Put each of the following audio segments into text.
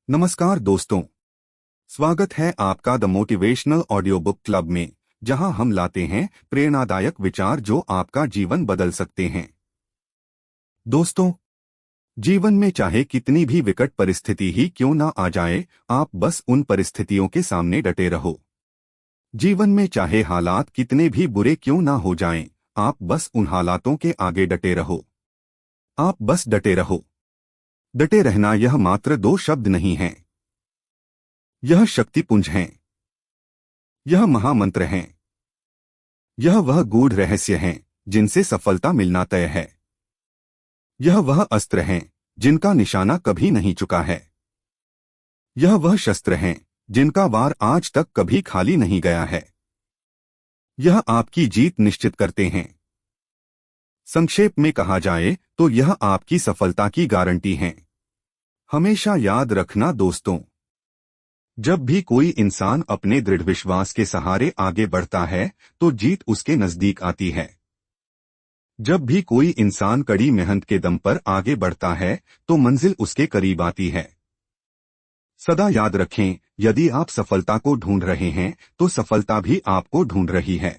नमस्कार दोस्तों, स्वागत है आपका the motivational audio book club में, जहां हम लाते हैं प्रेरणादायक विचार जो आपका जीवन बदल सकते हैं। दोस्तों, जीवन में चाहे कितनी भी विकट परिस्थिति ही क्यों ना आ जाए, आप बस उन परिस्थितियों के सामने डटे रहो। जीवन में चाहे हालात कितने भी बुरे क्यों ना हो जाएं, आप बस उन हालातों के आगे डटे रहो। आप बस डटे रहो। डटे रहना यह मात्र दो शब्द नहीं हैं। यह शक्तिपुंज हैं। यह महामंत्र हैं। यह वह गूढ़ रहस्य हैं जिनसे सफलता मिलना तय है। यह वह अस्त्र हैं जिनका निशाना कभी नहीं चुका है। यह वह शस्त्र हैं जिनका वार आज तक कभी खाली नहीं गया है। यह आपकी जीत निश्चित करते हैं। संक्षेप में कहा जाए तो यह आपकी सफलता की गारंटी हैं। हमेशा याद रखना दोस्तों, जब भी कोई इंसान अपने दृढ़ विश्वास के सहारे आगे बढ़ता है तो जीत उसके नजदीक आती है। जब भी कोई इंसान कड़ी मेहनत के दम पर आगे बढ़ता है तो मंजिल उसके करीब आती है। सदा याद रखें, यदि आप सफलता को ढूंढ रहे हैं तो सफलता भी आपको ढूंढ रही है।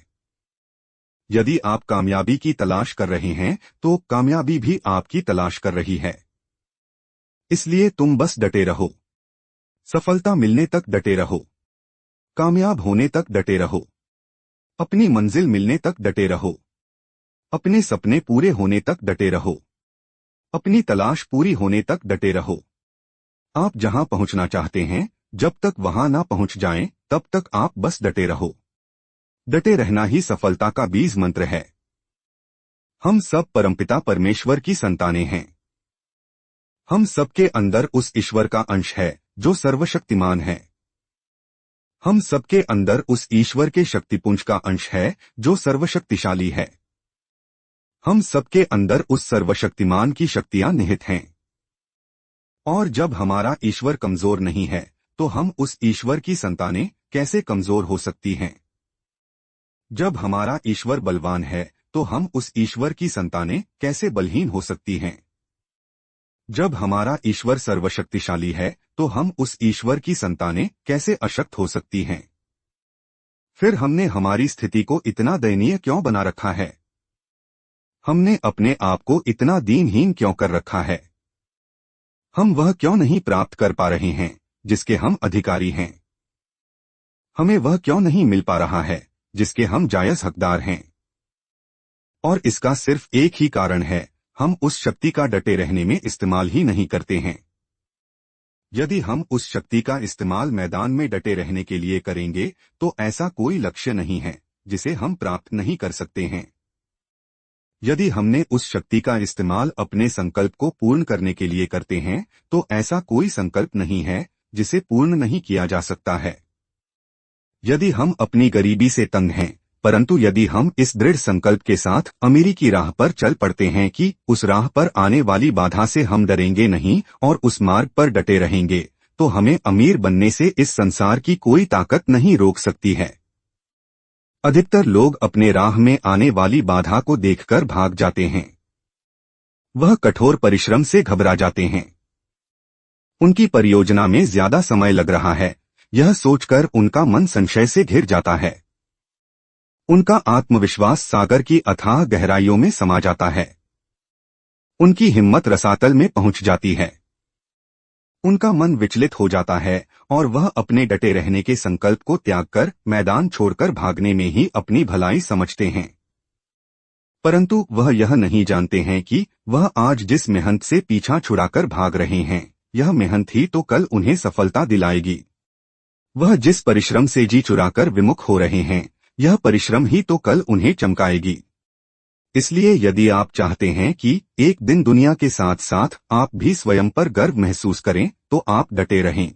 यदि आप कामयाबी की तलाश कर रहे हैं तो कामयाबी भी आपकी तलाश कर रही है। इसलिए तुम बस डटे रहो। सफलता मिलने तक डटे रहो। कामयाब होने तक डटे रहो। अपनी मंजिल मिलने तक डटे रहो। अपने सपने पूरे होने तक डटे रहो। अपनी तलाश पूरी होने तक डटे रहो। आप जहां पहुंचना चाहते हैं, जब तक वहां ना पहुंच जाएं, तब तक आप बस डटे रहो। डटे रहना ही सफलता का बीज मंत्र है। हम सब परमपिता परमेश्वर की संतानें हैं। हम सबके अंदर उस ईश्वर का अंश है जो सर्वशक्तिमान है। हम सबके अंदर उस ईश्वर के शक्तिपुंज का अंश है जो सर्वशक्तिशाली है। हम सबके अंदर उस सर्वशक्तिमान की शक्तियां निहित हैं। और जब हमारा ईश्वर कमजोर नहीं है तो हम उस ईश्वर की संतानें कैसे कमजोर हो सकती हैं? जब हमारा ईश्वर बलवान है तो हम उस ईश्वर की संतानें कैसे बलहीन हो सकती हैं? जब हमारा ईश्वर सर्वशक्तिशाली है तो हम उस ईश्वर की संतानें कैसे अशक्त हो सकती हैं? फिर हमने हमारी स्थिति को इतना दयनीय क्यों बना रखा है? हमने अपने आप को इतना दीनहीन क्यों कर रखा है? हम वह क्यों नहीं प्राप्त कर पा रहे हैं जिसके हम अधिकारी हैं? हमें वह क्यों नहीं मिल पा रहा है जिसके हम जायज हकदार हैं? और इसका सिर्फ एक ही कारण है, हम उस शक्ति का डटे रहने में इस्तेमाल ही नहीं करते हैं। यदि हम उस शक्ति का इस्तेमाल मैदान में डटे रहने के लिए करेंगे तो ऐसा कोई लक्ष्य नहीं है जिसे हम प्राप्त नहीं कर सकते हैं। यदि हमने उस शक्ति का इस्तेमाल अपने संकल्प को पूर्ण करने के लिए करते हैं तो ऐसा कोई संकल्प नहीं है जिसे पूर्ण नहीं किया जा सकता है। यदि हम अपनी गरीबी से तंग हैं, परंतु यदि हम इस दृढ़ संकल्प के साथ अमीरी की राह पर चल पड़ते हैं कि उस राह पर आने वाली बाधा से हम डरेंगे नहीं और उस मार्ग पर डटे रहेंगे, तो हमें अमीर बनने से इस संसार की कोई ताकत नहीं रोक सकती है। अधिकतर लोग अपने राह में आने वाली बाधा को देखकर भाग जाते हैं। वह कठोर परिश्रम से घबरा जाते हैं। उनकी परियोजना में ज्यादा समय लग रहा है, यह सोचकर उनका मन संशय से घिर जाता है। उनका आत्मविश्वास सागर की अथाह गहराइयों में समा जाता है। उनकी हिम्मत रसातल में पहुंच जाती है। उनका मन विचलित हो जाता है और वह अपने डटे रहने के संकल्प को त्याग कर मैदान छोड़कर भागने में ही अपनी भलाई समझते हैं। परंतु वह यह नहीं जानते हैं कि वह आज जिस मेहनत से पीछा छुड़ाकर भाग रहे हैं, यह मेहनत ही तो कल उन्हें सफलता दिलाएगी। वह जिस परिश्रम से जी चुराकर विमुख हो रहे हैं, यह परिश्रम ही तो कल उन्हें चमकाएगी। इसलिए यदि आप चाहते हैं कि एक दिन दुनिया के साथ साथ आप भी स्वयं पर गर्व महसूस करें, तो आप डटे रहें।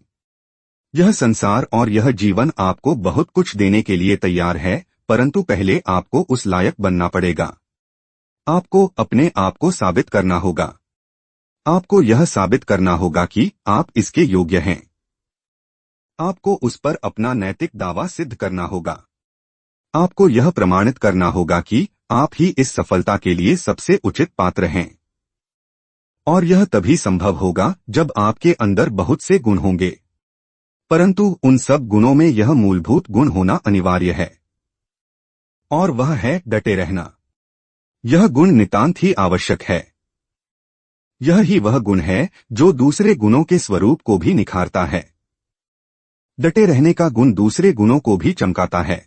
यह संसार और यह जीवन आपको बहुत कुछ देने के लिए तैयार है, परंतु पहले आपको उस लायक बनना पड़ेगा। आपको अपने आप को साबित करना होगा। आपको यह साबित करना होगा कि आप इसके योग्य हैं। आपको उस पर अपना नैतिक दावा सिद्ध करना होगा। आपको यह प्रमाणित करना होगा कि आप ही इस सफलता के लिए सबसे उचित पात्र हैं। और यह तभी संभव होगा जब आपके अंदर बहुत से गुण होंगे, परंतु उन सब गुणों में यह मूलभूत गुण होना अनिवार्य है, और वह है डटे रहना। यह गुण नितांत ही आवश्यक है। यह ही वह गुण है जो दूसरे गुणों के स्वरूप को भी निखारता है। डटे रहने का गुण दूसरे गुणों को भी चमकाता है।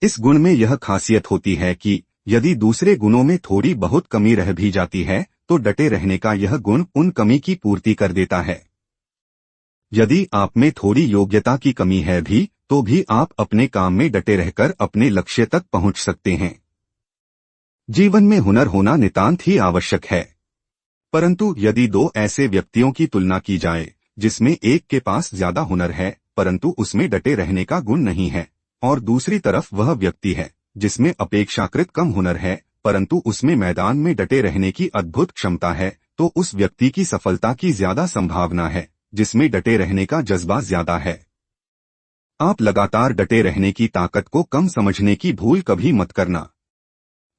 इस गुण में यह खासियत होती है कि यदि दूसरे गुणों में थोड़ी बहुत कमी रह भी जाती है तो डटे रहने का यह गुण उन कमी की पूर्ति कर देता है। यदि आप में थोड़ी योग्यता की कमी है भी तो भी आप अपने काम में डटे रहकर अपने लक्ष्य तक पहुंच सकते हैं। जीवन में हुनर होना नितांत ही आवश्यक है, परंतु यदि दो ऐसे व्यक्तियों की तुलना की जाए जिसमें एक के पास ज्यादा हुनर है परंतु उसमें डटे रहने का गुण नहीं है, और दूसरी तरफ वह व्यक्ति है जिसमें अपेक्षाकृत कम हुनर है परंतु उसमें मैदान में डटे रहने की अद्भुत क्षमता है, तो उस व्यक्ति की सफलता की ज्यादा संभावना है जिसमें डटे रहने का जज्बा ज्यादा है। आप लगातार डटे रहने की ताकत को कम समझने की भूल कभी मत करना।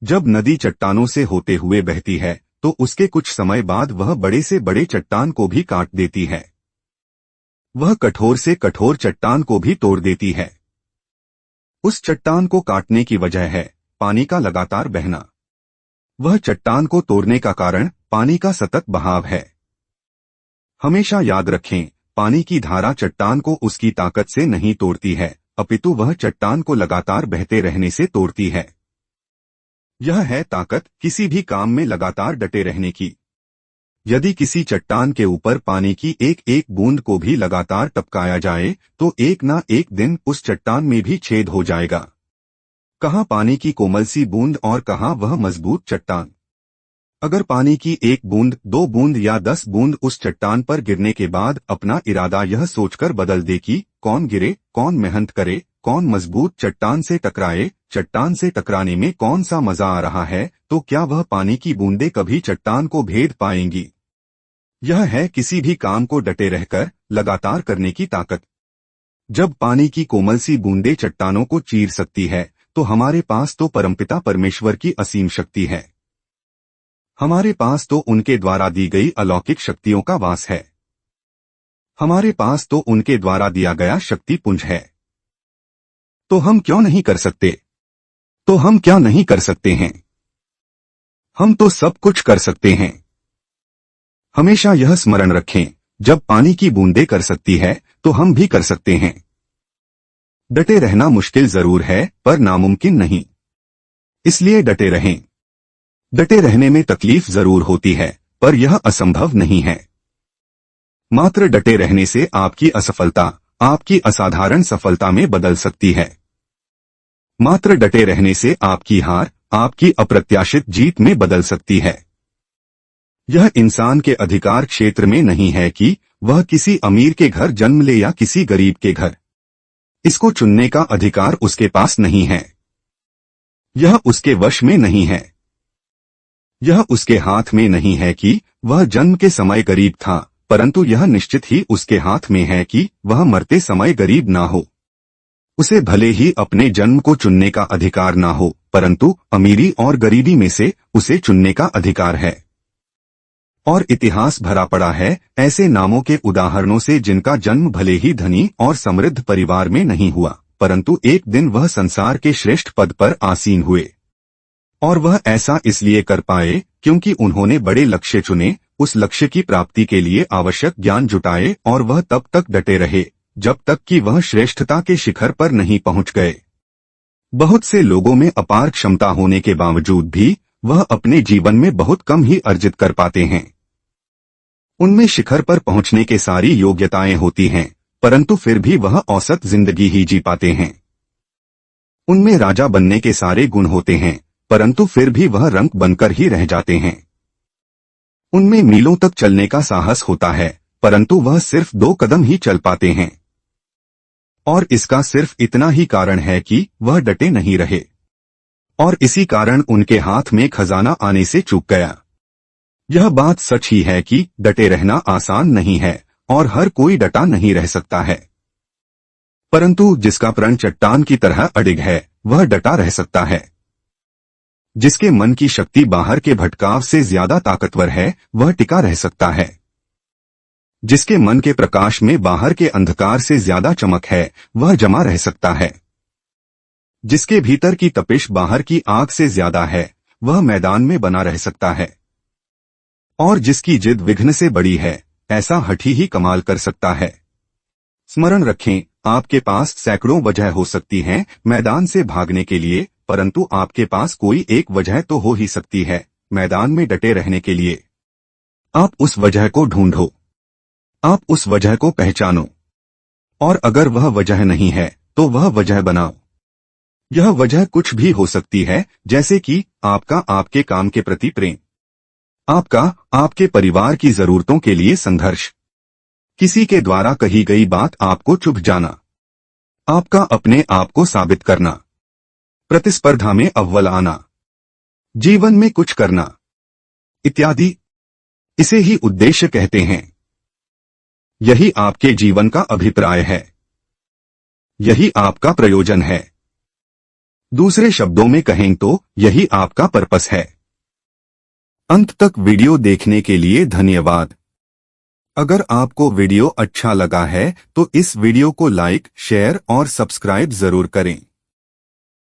जब नदी चट्टानों से होते हुए बहती है तो उसके कुछ समय बाद वह बड़े से बड़े चट्टान को भी काट देती है। वह कठोर से कठोर चट्टान को भी तोड़ देती है। उस चट्टान को काटने की वजह है पानी का लगातार बहना। वह चट्टान को तोड़ने का कारण पानी का सतत बहाव है। हमेशा याद रखें, पानी की धारा चट्टान को उसकी ताकत से नहीं तोड़ती है, अपितु वह चट्टान को लगातार बहते रहने से तोड़ती है। यह है ताकत किसी भी काम में लगातार डटे रहने की। यदि किसी चट्टान के ऊपर पानी की एक एक बूंद को भी लगातार टपकाया जाए तो एक ना एक दिन उस चट्टान में भी छेद हो जाएगा। कहाँ पानी की कोमल सी बूंद और कहाँ वह मजबूत चट्टान। अगर पानी की एक बूंद, 2 बूंद या 10 बूंद उस चट्टान पर गिरने के बाद अपना इरादा यह सोचकर बदल दे कि कौन गिरे, कौन मेहनत करे, कौन मजबूत चट्टान से टकराए, चट्टान से टकराने में कौन सा मजा आ रहा है, तो क्या वह पानी की बूंदें कभी चट्टान को भेद पाएंगी? यह है किसी भी काम को डटे रहकर लगातार करने की ताकत। जब पानी की कोमल सी बूंदें चट्टानों को चीर सकती है तो हमारे पास तो परमपिता परमेश्वर की असीम शक्ति है। हमारे पास तो उनके द्वारा दी गई अलौकिक शक्तियों का वास है। हमारे पास तो उनके द्वारा दिया गया शक्ति पुंज है। तो हम क्यों नहीं कर सकते? तो हम क्या नहीं कर सकते हैं? हम तो सब कुछ कर सकते हैं। हमेशा यह स्मरण रखें, जब पानी की बूंदें कर सकती है तो हम भी कर सकते हैं। डटे रहना मुश्किल जरूर है पर नामुमकिन नहीं, इसलिए डटे रहें। डटे रहने में तकलीफ जरूर होती है पर यह असंभव नहीं है। मात्र डटे रहने से आपकी असफलता आपकी असाधारण सफलता में बदल सकती है। मात्र डटे रहने से आपकी हार आपकी अप्रत्याशित जीत में बदल सकती है। यह इंसान के अधिकार क्षेत्र में नहीं है कि वह किसी अमीर के घर जन्म ले या किसी गरीब के घर। इसको चुनने का अधिकार उसके पास नहीं है। यह उसके वश में नहीं है। यह उसके हाथ में नहीं है कि वह जन्म के समय गरीब था, परंतु यह निश्चित ही उसके हाथ में है कि वह मरते समय गरीब ना हो। उसे भले ही अपने जन्म को चुनने का अधिकार ना हो, परंतु अमीरी और गरीबी में से उसे चुनने का अधिकार है। और इतिहास भरा पड़ा है ऐसे नामों के उदाहरणों से जिनका जन्म भले ही धनी और समृद्ध परिवार में नहीं हुआ, परंतु एक दिन वह संसार के श्रेष्ठ पद पर आसीन हुए। और वह ऐसा इसलिए कर पाए क्योंकि उन्होंने बड़े लक्ष्य चुने, उस लक्ष्य की प्राप्ति के लिए आवश्यक ज्ञान जुटाए और वह तब तक डटे रहे जब तक कि वह श्रेष्ठता के शिखर पर नहीं पहुंच गए। बहुत से लोगों में अपार क्षमता होने के बावजूद भी वह अपने जीवन में बहुत कम ही अर्जित कर पाते हैं। उनमें शिखर पर पहुंचने के सारी योग्यताएं होती हैं, परंतु फिर भी वह औसत जिंदगी ही जी पाते हैं। उनमें राजा बनने के सारे गुण होते हैं, परंतु फिर भी वह रंक बनकर ही रह जाते हैं। उनमें मीलों तक चलने का साहस होता है, परंतु वह सिर्फ 2 कदम ही चल पाते हैं। और इसका सिर्फ इतना ही कारण है कि वह डटे नहीं रहे, और इसी कारण उनके हाथ में खजाना आने से चूक गया। यह बात सच ही है कि डटे रहना आसान नहीं है और हर कोई डटा नहीं रह सकता है, परंतु जिसका प्रण चट्टान की तरह अडिग है वह डटा रह सकता है। जिसके मन की शक्ति बाहर के भटकाव से ज्यादा ताकतवर है, वह टिका रह सकता है। जिसके मन के प्रकाश में बाहर के अंधकार से ज्यादा चमक है, वह जमा रह सकता है। जिसके भीतर की तपिश बाहर की आग से ज्यादा है, वह मैदान में बना रह सकता है। और जिसकी जिद विघ्न से बड़ी है, ऐसा हठी ही कमाल कर सकता है। स्मरण रखें, आपके पास सैकड़ों वजह हो सकती हैं मैदान से भागने के लिए, परंतु आपके पास कोई एक वजह तो हो ही सकती है मैदान में डटे रहने के लिए। आप उस वजह को ढूंढो, आप उस वजह को पहचानो, और अगर वह वजह नहीं है तो वह वजह बनाओ। यह वजह कुछ भी हो सकती है, जैसे कि आपका आपके काम के प्रति प्रेम, आपका आपके परिवार की जरूरतों के लिए संघर्ष, किसी के द्वारा कही गई बात आपको चुभ जाना, आपका अपने आप को साबित करना, प्रतिस्पर्धा में अव्वल आना, जीवन में कुछ करना इत्यादि। इसे ही उद्देश्य कहते हैं। यही आपके जीवन का अभिप्राय है, यही आपका प्रयोजन है। दूसरे शब्दों में कहें तो यही आपका पर्पस है। अंत तक वीडियो देखने के लिए धन्यवाद। अगर आपको वीडियो अच्छा लगा है तो इस वीडियो को लाइक, शेयर और सब्सक्राइब जरूर करें।